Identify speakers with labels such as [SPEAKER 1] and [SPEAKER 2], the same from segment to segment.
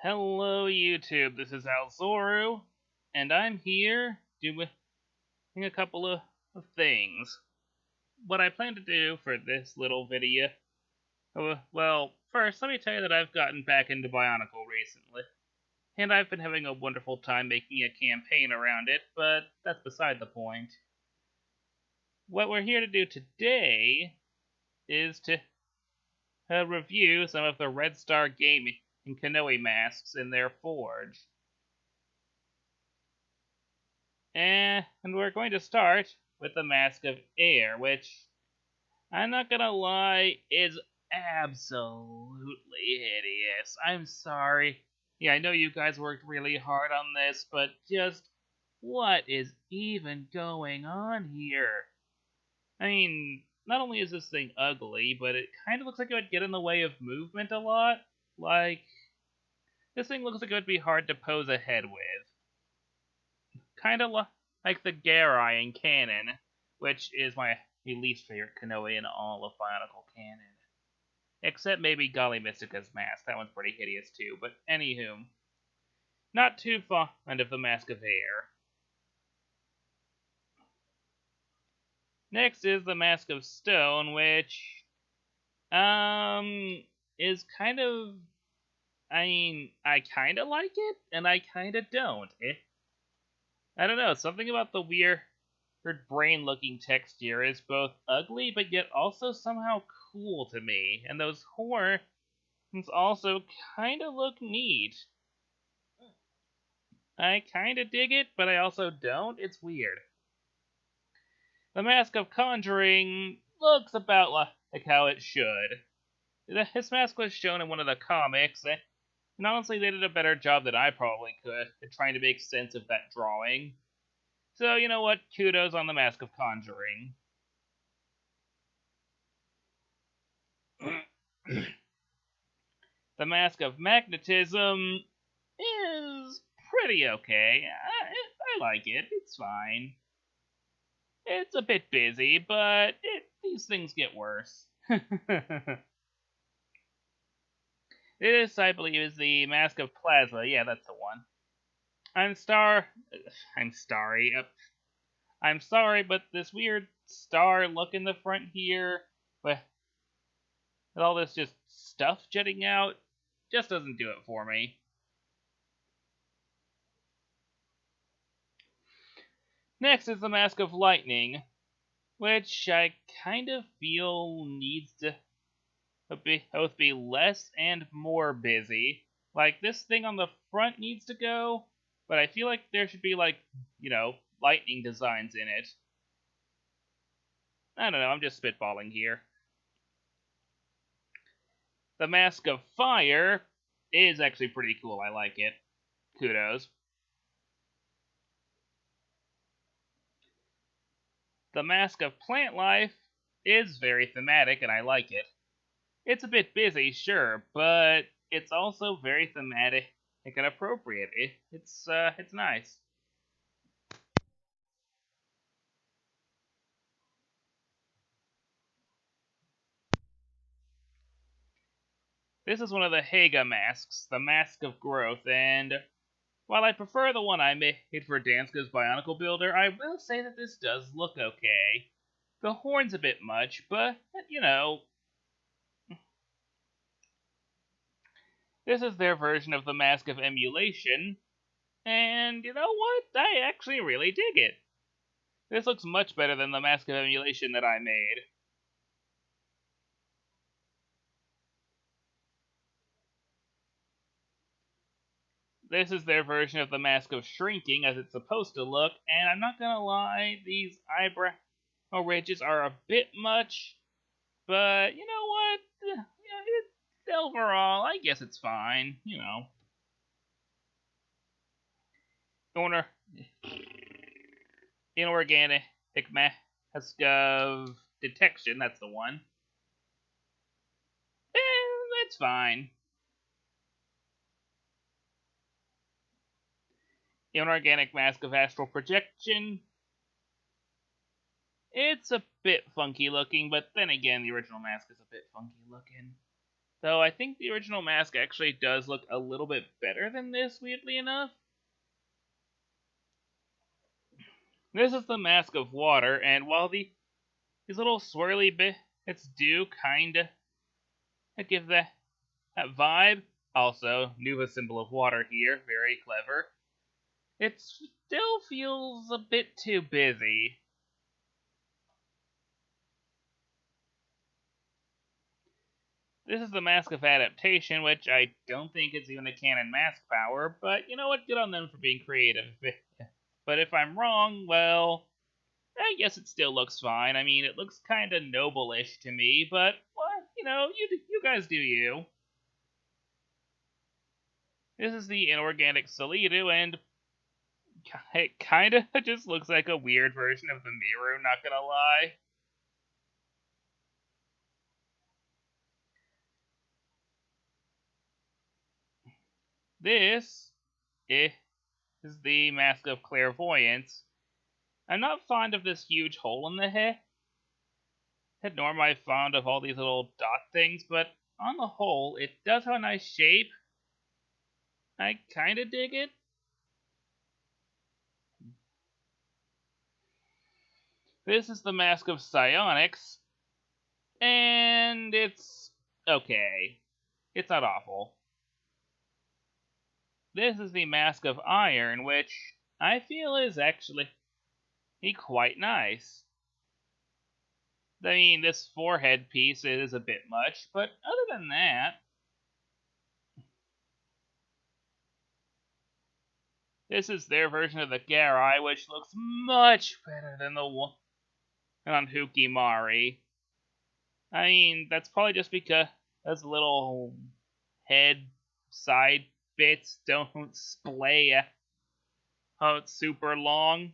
[SPEAKER 1] Hello, YouTube. This is Alzoru, and I'm here doing a couple of things. What I plan to do for this little video. Well, first, let me tell you that I've gotten back into Bionicle recently, and I've been having a wonderful time making a campaign around it, but that's beside the point. What we're here to do today is to review some of the Red Star Gaming and Kanohi masks in their forge. And we're going to start with the Mask of Air, which, I'm not gonna lie, is absolutely hideous. I'm sorry. Yeah, I know you guys worked really hard on this, but just what is even going on here? I mean, not only is this thing ugly, but it kind of looks like it would get in the way of movement a lot. Like, this thing looks like it would be hard to pose a head with. Kind of like the Garai in canon, which is my least favorite Kanohi in all of Bionicle canon. Except maybe Golly Mystica's mask. That one's pretty hideous too, but anywho. Not too fond of the Mask of Air. Next is the Mask of Stone, which, is kind of, I kinda like it, and I kinda don't. I don't know, something about the weird brain-looking texture is both ugly, but yet also somehow cool to me, and those horns also kinda look neat. I kinda dig it, but I also don't. It's weird. The Mask of Conjuring looks about like how it should. His mask was shown in one of the comics, and honestly, they did a better job than I probably could at trying to make sense of that drawing. So, you know what? Kudos on the Mask of Conjuring. The Mask of Magnetism is pretty okay. I like it. It's fine. It's a bit busy, but these things get worse. This, I believe, is the Mask of Plasma. Yeah, that's the one. I'm sorry, but this weird star look in the front here, with all this just stuff jetting out, just doesn't do it for me. Next is the Mask of Lightning, which I kind of feel needs to both be less and more busy. Like, this thing on the front needs to go, but I feel like there should be, lightning designs in it. I don't know, I'm just spitballing here. The Mask of Fire is actually pretty cool, I like it. Kudos. The Mask of Plant Life is very thematic, and I like it. It's a bit busy, sure, but it's also very thematic and appropriate. It's nice. This is one of the Haga masks, the Mask of Growth, and while I prefer the one I made for Danska's Bionicle Builder, I will say that this does look okay. The horn's a bit much, but, this is their version of the Mask of Emulation, and you know what? I actually really dig it. This looks much better than the Mask of Emulation that I made. This is their version of the Mask of Shrinking as it's supposed to look, and I'm not gonna lie, these eyebrow ridges are a bit much, but you know what? Overall, I guess it's fine, Honor Inorganic Mask of Detection, that's the one. That's fine. Inorganic Mask of Astral Projection. It's a bit funky looking, but then again, the original mask is a bit funky looking. Though I think the original mask actually does look a little bit better than this, weirdly enough. This is the Mask of Water, and while these little swirly bits do kinda give that vibe, also, new symbol of water here, very clever. It still feels a bit too busy. This is the Mask of Adaptation, which I don't think is even a canon mask power, but you know what? Good on them for being creative. But if I'm wrong, well, I guess it still looks fine. I mean, it looks kinda noble-ish to me, but, well, you guys do you. This is the inorganic Solidu, and it kinda just looks like a weird version of the Miru, not gonna lie. This is the Mask of Clairvoyance. I'm not fond of this huge hole in the head, nor am I fond of all these little dot things, but on the whole, it does have a nice shape. I kinda dig it. This is the Mask of Psionics, and it's okay. It's not awful. This is the Mask of Iron, which I feel is actually quite nice. I mean, this forehead piece is a bit much, but other than that, this is their version of the Garai, which looks much better than the one on Hukimari. I mean, that's probably just because those little head side bits don't splay out super long,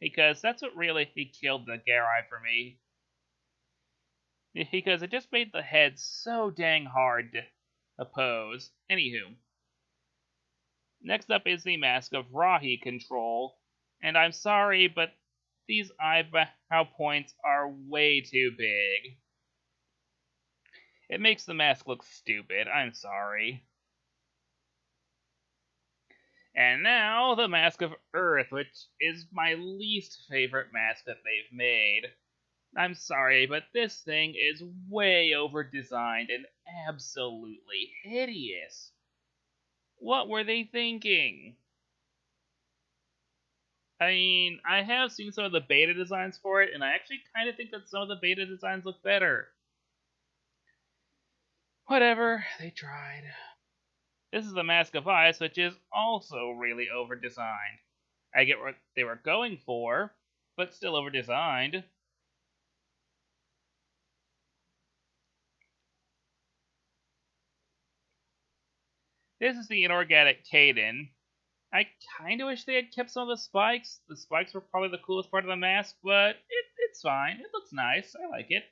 [SPEAKER 1] because that's what really killed the Garai for me. Because it just made the head so dang hard to oppose. Anywho, next up is the Mask of Rahi Control, and I'm sorry, but these eyebrow points are way too big. It makes the mask look stupid, I'm sorry. And now, the Mask of Earth, which is my least favorite mask that they've made. I'm sorry, but this thing is way over designed and absolutely hideous. What were they thinking? I mean, I have seen some of the beta designs for it, and I actually kind of think that some of the beta designs look better. Whatever, they tried. This is the Mask of Ice, which is also really over designed. I get what they were going for, but still over designed. This is the inorganic Kaden. I kinda wish they had kept some of the spikes. The spikes were probably the coolest part of the mask, but it's fine. It looks nice. I like it.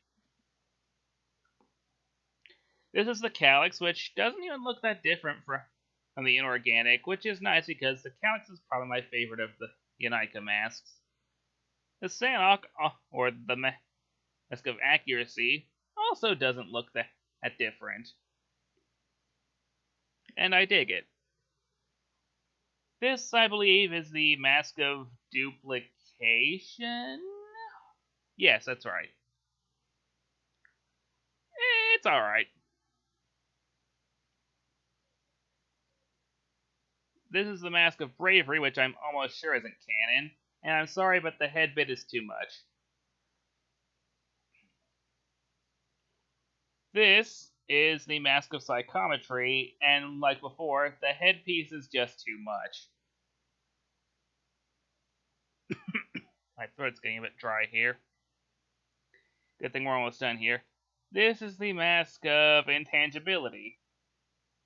[SPEAKER 1] This is the Calyx, which doesn't even look that different from the inorganic, which is nice because the Calyx is probably my favorite of the Yanika masks. The Sanok, or the Mask of Accuracy, also doesn't look that different. And I dig it. This, I believe, is the Mask of Duplication? Yes, that's right. It's alright. This is the Mask of Bravery, which I'm almost sure isn't canon, and I'm sorry, but the head bit is too much. This is the Mask of Psychometry, and like before, the headpiece is just too much. My throat's getting a bit dry here. Good thing we're almost done here. This is the Mask of Intangibility,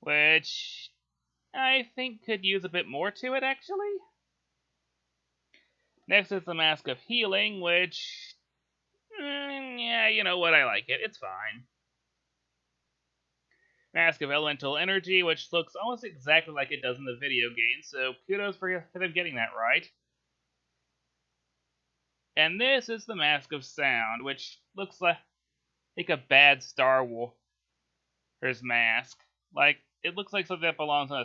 [SPEAKER 1] which I think could use a bit more to it, actually. Next is the Mask of Healing, which... yeah, you know what, I like it. It's fine. Mask of Elemental Energy, which looks almost exactly like it does in the video game, so kudos for them getting that right. And this is the Mask of Sound, which looks like a bad Star Wars His mask. Like, it looks like something that belongs on a